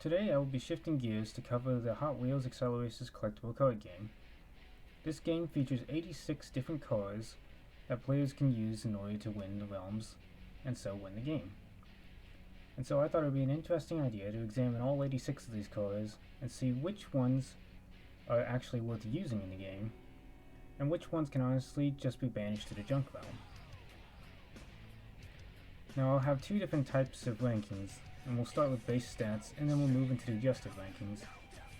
Today I will be shifting gears to cover the Hot Wheels Acceleracers collectible card game. This game features 86 different cars that players can use in order to win the realms and so win the game. And so I thought it would be an interesting idea to examine all 86 of these cars and see which ones are actually worth using in the game and which ones can honestly just be banished to the junk realm. Now I'll have two different types of rankings, and we'll start with base stats and then we'll move into the adjusted rankings.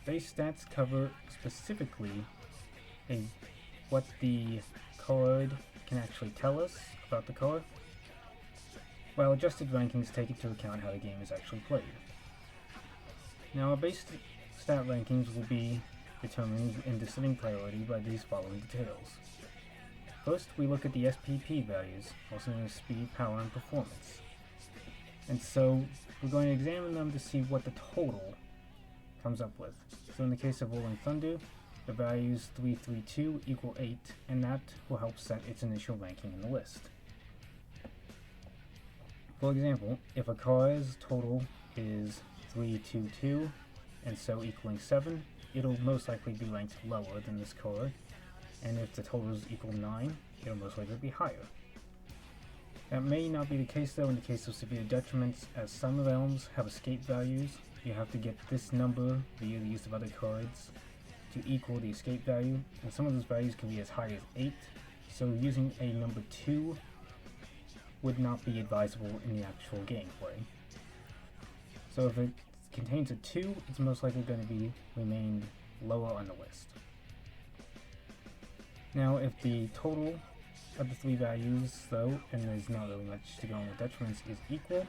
Base stats cover specifically what the card can actually tell us about the card, while adjusted rankings take into account how the game is actually played. Now our base stat rankings will be determined in descending priority by these following details. First, we look at the SPP values, also known as speed, power, and performance. And so we're going to examine them to see what the total comes up with. So in the case of Rolling Thunder, the values 332 equal 8, and that will help set its initial ranking in the list. For example, if a car's total is 322, and so equaling 7, it'll most likely be ranked lower than this car, and if the totals equal 9, it'll most likely be higher. That may not be the case though in the case of severe detriments, as some realms have escape values. You have to get this number via the use of other cards to equal the escape value, and some of those values can be as high as 8, so using a number 2 would not be advisable in the actual gameplay. So if it contains a 2, it's most likely going to be remain lower on the list. Now if the total of the three values though, and there's not really much to go on with detriments, is equal,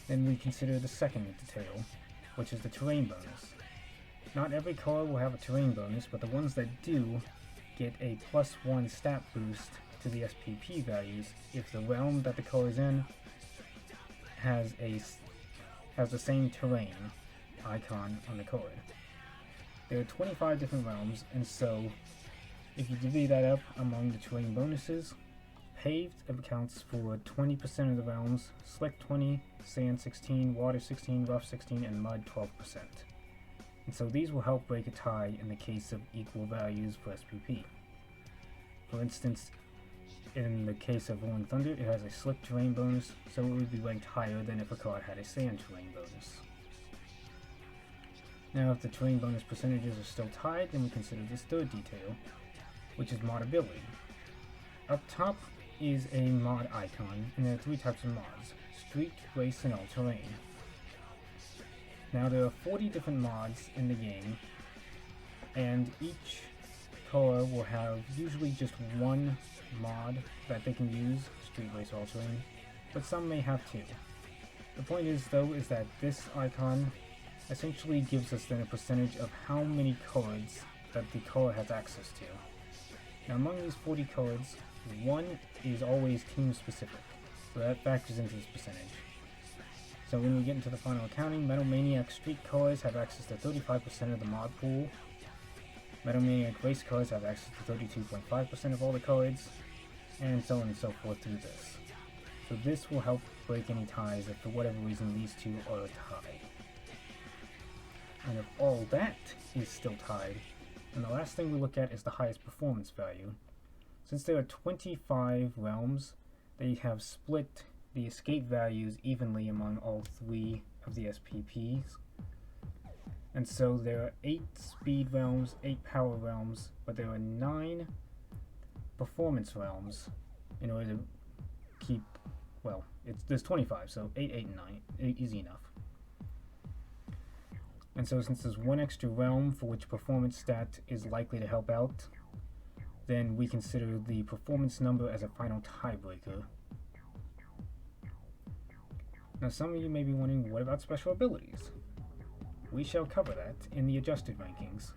then we consider the second detail, which is the terrain bonus. Not every car will have a terrain bonus, but the ones that do get a +1 stat boost to the SPP values if the realm that the car is in has the same terrain icon on the card. There are 25 different realms, and so if you divvy that up among the terrain bonuses, paved accounts for 20% of the realms, slick 20, sand 16, water 16, rough 16, and mud 12%. And so these will help break a tie in the case of equal values for SPP. For instance, in the case of Rolling Thunder, it has a slick terrain bonus, so it would be ranked higher than if a card had a sand terrain bonus. Now if the terrain bonus percentages are still tied, then we consider this third detail, which is modability. Up top is a mod icon, and there are three types of mods: street, race, and all-terrain. Now there are 40 different mods in the game, and each car will have usually just one mod that they can use, street, race, or all-terrain, but some may have two. The point is though is that this icon essentially gives us then a percentage of how many cards that the car has access to. Now among these 40 cards, one is always team specific, so that factors into this percentage. So when we get into the final accounting, Metal Maniacs street cars have access to 35% of the mod pool. Metal Maniac race cars have access to 32.5% of all the cards, and so on and so forth through this. So this will help break any ties if for whatever reason these two are tied. And if all that is still tied, and the last thing we look at is the highest performance value. Since there are 25 realms, they have split the escape values evenly among all three of the SPPs. And so there are 8 speed realms, 8 power realms, but there are 9 performance realms in order to keep, well, there's 25, so 8, 8, and 9, easy enough. And so since there's one extra realm for which performance stat is likely to help out, then we consider the performance number as a final tiebreaker. Now some of you may be wondering, what about special abilities? We shall cover that in the adjusted rankings.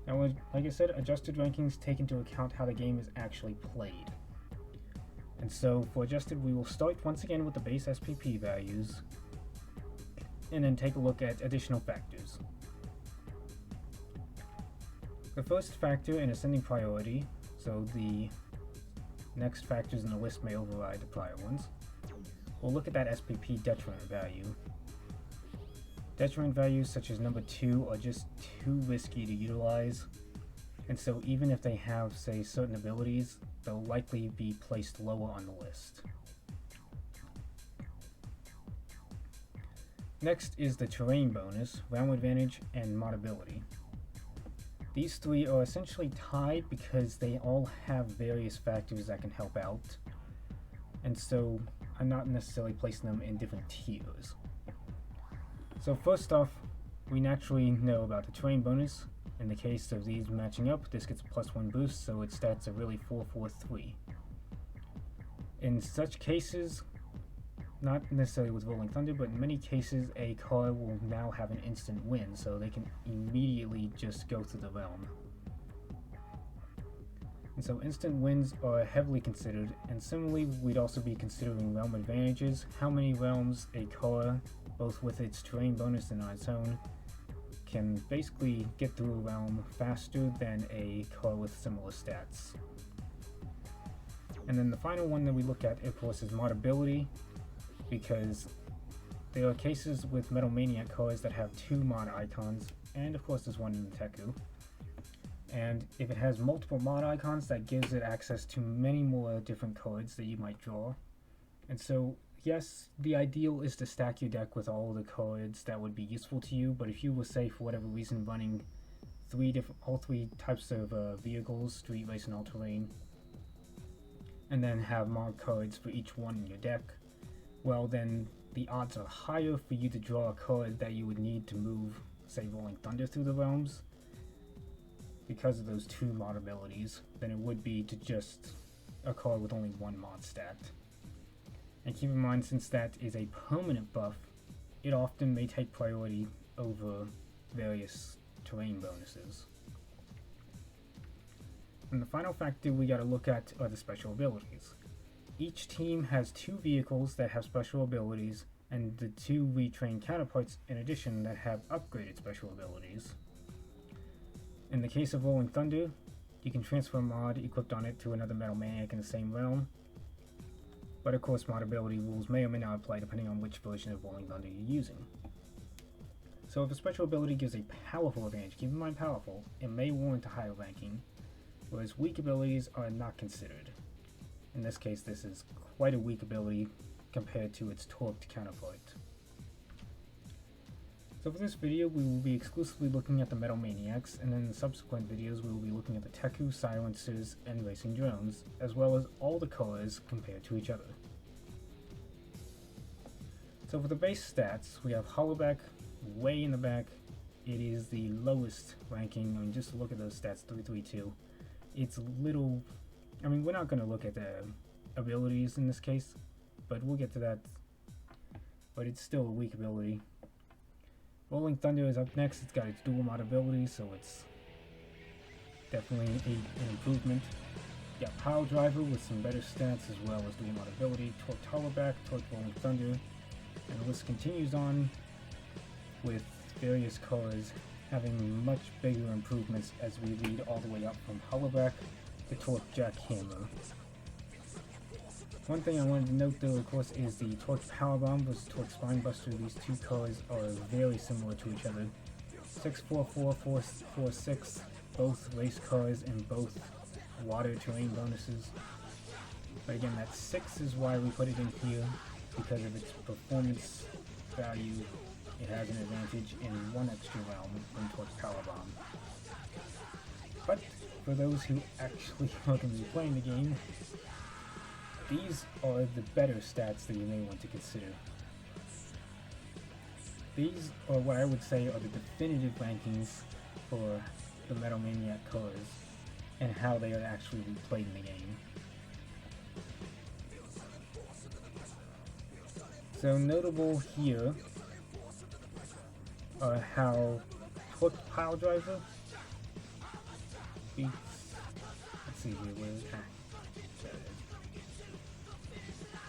Now like I said, adjusted rankings take into account how the game is actually played. And so for adjusted, we will start once again with the base SPP values, and then take a look at additional factors. The first factor in ascending priority, so the next factors in the list may override the prior ones, we'll look at that SPP detriment value. Detriment values such as number 2 are just too risky to utilize, and so even if they have, say, certain abilities, they'll likely be placed lower on the list. Next is the terrain bonus, realm advantage, and modability. These three are essentially tied because they all have various factors that can help out, and so I'm not necessarily placing them in different tiers. So first off, we naturally know about the terrain bonus. In the case of these matching up, this gets a +1 boost, so its stats are really 4-4-3. In such cases, not necessarily with Rolling Thunder, but in many cases a car will now have an instant win, so they can immediately just go through the realm. And so instant wins are heavily considered, and similarly we'd also be considering realm advantages, how many realms a car, both with its terrain bonus and on its own, can basically get through a realm faster than a car with similar stats. And then the final one that we look at, of course, is modability, because there are cases with Metal Maniac cars that have 2 mod icons, and of course there's one in the Teku. And if it has multiple mod icons, that gives it access to many more different cards that you might draw. And so, yes, the ideal is to stack your deck with all the cards that would be useful to you, but if you were, say, for whatever reason, running all three types of vehicles, street, race, and all-terrain, and then have mod cards for each one in your deck, well, then the odds are higher for you to draw a card that you would need to move, say, Rolling Thunder through the realms, because of those 2 mod abilities, than it would be to just a card with only 1 mod stat. And keep in mind, since that is a permanent buff, it often may take priority over various terrain bonuses. And the final factor we gotta look at are the special abilities. Each team has 2 vehicles that have special abilities, and the 2 retrained counterparts in addition that have upgraded special abilities. In the case of Rolling Thunder, you can transfer a mod equipped on it to another Metal Maniac in the same realm, but of course modability rules may or may not apply depending on which version of Rolling Thunder you're using. So if a special ability gives a powerful advantage, keep in mind powerful, it may warrant a higher ranking, whereas weak abilities are not considered. In this case, this is quite a weak ability compared to its torqued counterpart. So for this video, we will be exclusively looking at the Metal Maniacs, and in the subsequent videos we will be looking at the Teku, Silencers, and Racing Drones, as well as all the cars compared to each other. So for the base stats, we have Hollowback way in the back. It is the lowest ranking. I mean, just look at those stats, 332. It's little... I mean, we're not going to look at the abilities in this case, but we'll get to that. But it's still a weak ability. Rolling Thunder is up next. It's got its dual mod ability, so it's definitely an improvement. You got Pile Driver with some better stats as well as dual mod ability. Torqued Hollowback, Torqued Rolling Thunder, and the list continues on with various cars having much bigger improvements as we lead all the way up from Hollowback to Torqued Jackhammer. One thing I wanted to note though, of course, is the Torqued Powerbomb versus Torqued Spinebuster. These 2 cars are very similar to each other. 644, 446, both race cars and both water terrain bonuses. But again, that 6 is why we put it in here, because of its performance value. It has an advantage in 1 extra realm than Torqued Powerbomb. But for those who actually are going to be playing the game, these are the better stats that you may want to consider. These are what I would say are the definitive rankings for the Metal Maniac cars and how they are actually played in the game. So notable here are how Torqued Pile Driver beats, let's see here, where is that?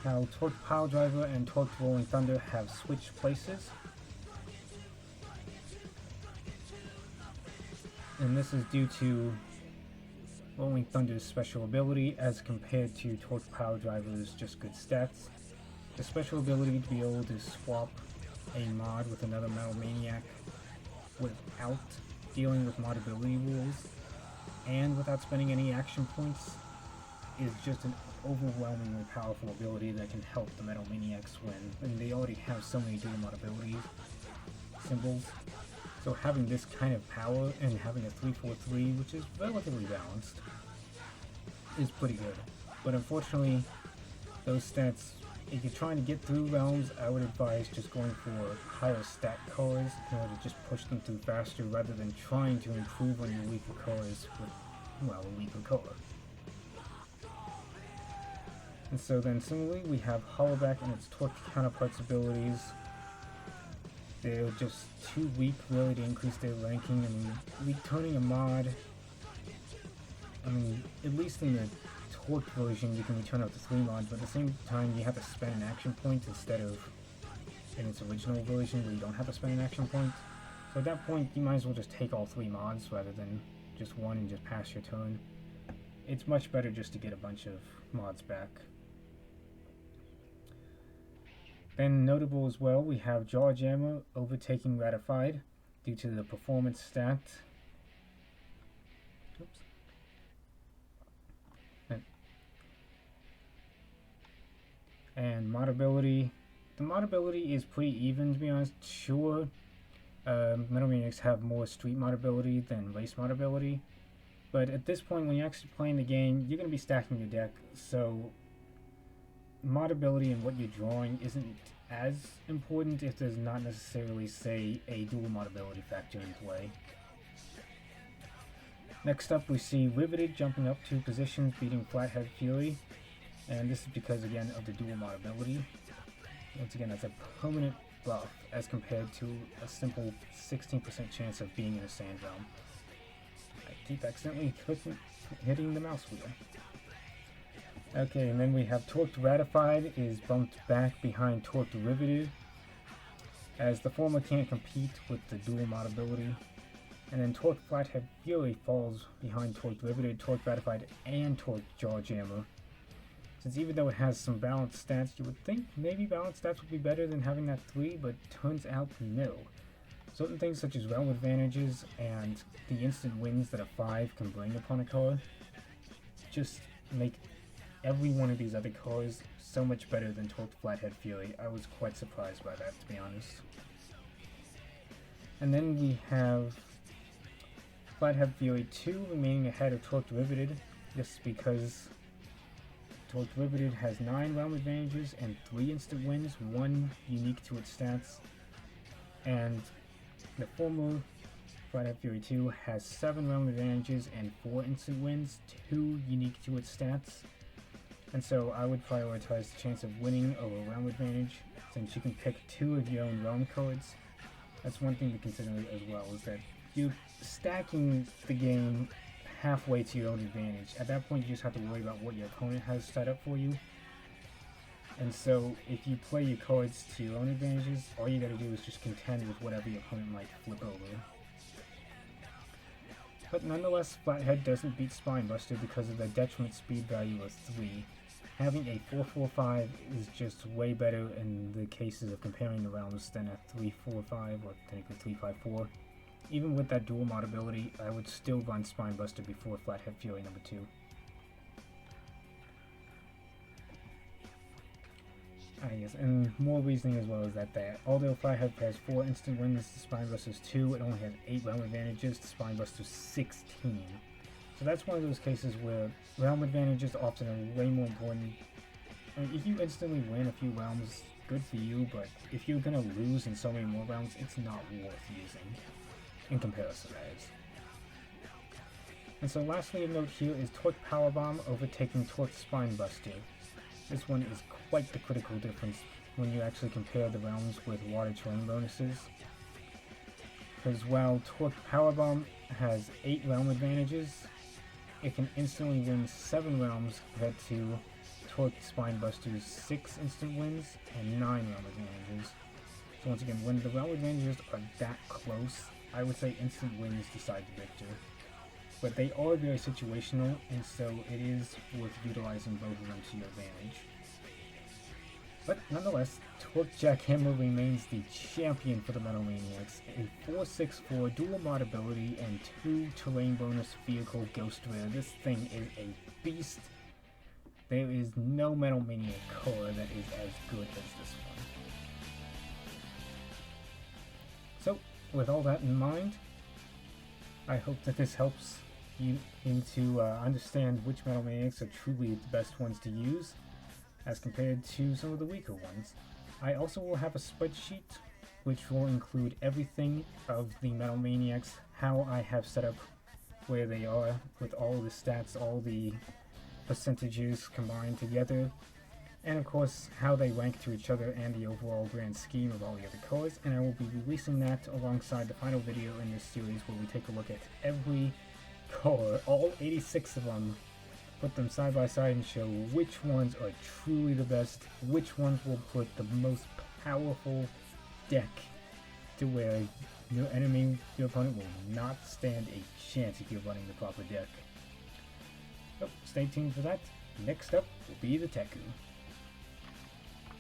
How Torqued Pile Driver and Torqued Rolling Thunder have switched places. And this is due to Rolling Thunder's special ability as compared to Torqued Pile Driver's just good stats. The special ability to be able to swap a mod with another Metal Maniac without dealing with mod ability rules and without spending any action points is just an overwhelmingly powerful ability that can help the Metal Maniacs win. And they already have so many dual mod abilities symbols. So having this kind of power and having a 3-4-3, which is relatively balanced, is pretty good. But unfortunately, those stats, if you're trying to get through realms, I would advise just going for higher stat cores in order to just push them through faster rather than trying to improve on your weaker cores with, well, a weaker core. And so then similarly, we have Hollowback and its torque counterparts abilities. They're just too weak really to increase their ranking. I mean, returning a mod, I mean, at least in the torque version you can return up to 3 mods, but at the same time you have to spend an action point instead of in its original version where you don't have to spend an action point. So at that point you might as well just take all 3 mods rather than just one and just pass your turn. It's much better just to get a bunch of mods back. Then notable as well, we have Jaw Jammer overtaking Ratified due to the performance stat. Oops. And mod ability. The mod ability is pretty even, to be honest. Sure, Metal Maniacs have more street mod ability than race mod ability, but at this point when you're actually playing the game, you're going to be stacking your deck, so mod ability and what you're drawing isn't as important if there's not necessarily, say, a dual mod ability factor in play. Next up we see Riveted jumping up 2 positions, beating Flathead Fury, and this is because again of the dual mod ability. Once again, that's a permanent buff as compared to a simple 16% chance of being in a sand realm. I keep accidentally hitting the mouse wheel. Okay, and then we have Torqued Ratified is bumped back behind Torqued Riveted, as the former can't compete with the dual mod ability. And then Torqued Flathead Fury falls behind Torqued Riveted, Torqued Ratified, and Torqued Jaw Jammer. Since even though it has some balanced stats, you would think maybe balanced stats would be better than having that 3, but turns out no. Certain things such as realm advantages and the instant wins that a 5 can bring upon a card just make every one of these other cards so much better than Torqued Flathead Fury. I was quite surprised by that, to be honest. And then we have Flathead Fury 2 remaining ahead of Torqued Riveted, just because Torqued Riveted has 9 realm advantages and 3 instant wins, 1 unique to its stats. And the former Flathead Fury 2 has 7 realm advantages and 4 instant wins, 2 unique to its stats. And so I would prioritize the chance of winning over realm advantage, since you can pick 2 of your own realm cards. That's one thing to consider as well, is that you're stacking the game halfway to your own advantage. At that point you just have to worry about what your opponent has set up for you. And so if you play your cards to your own advantages, all you gotta do is just contend with whatever your opponent might flip over. But nonetheless, Flathead doesn't beat Spinebuster because of the detriment speed value of 3. Having a 4-4-5 is just way better in the cases of comparing the realms than a 3-4-5 or technically 3-5-4. Even with that dual mod ability, I would still run Spinebuster before Flathead Fury number 2. Yes, and more reasoning as well is that although Flathead has 4 instant wins to Spinebuster's 2, it only has 8 realm advantages to Spinebuster's 16. So that's one of those cases where realm advantages often are way more important. I mean, if you instantly win a few realms, good for you, but if you're gonna lose in so many more realms, it's not worth using. In comparison, that is. And so lastly a note here is Torque Powerbomb overtaking Torque Spinebuster. This one is quite the critical difference when you actually compare the realms with water terrain bonuses. Because while Torque Powerbomb has 8 realm advantages, it can instantly win 7 realms compared to Torque Spinebuster's 6 instant wins and 9 realm advantages. So once again, when the realm advantages are that close, I would say instant wins decide the victor. But they are very situational, and so it is worth utilizing both of them to your advantage. But nonetheless, Torque Jackhammer remains the champion for the Metal Maniacs. A 4/6/4 dual mod ability and 2 terrain bonus vehicle ghost rare. This thing is a beast. There is no Metal Maniac car that is as good as this one. So, with all that in mind, I hope that this helps you to understand which Metal Maniacs are truly the best ones to use as compared to some of the weaker ones. I also will have a spreadsheet which will include everything of the Metal Maniacs, how I have set up where they are with all the stats, all the percentages combined together, and of course how they rank to each other and the overall grand scheme of all the other cars. And I will be releasing that alongside the final video in this series where we take a look at every car, all 86 of them, put them side by side and show which ones are truly the best, which ones will put the most powerful deck to where your opponent will not stand a chance if you're running the proper deck. So stay tuned for that. Next up will be the Teku.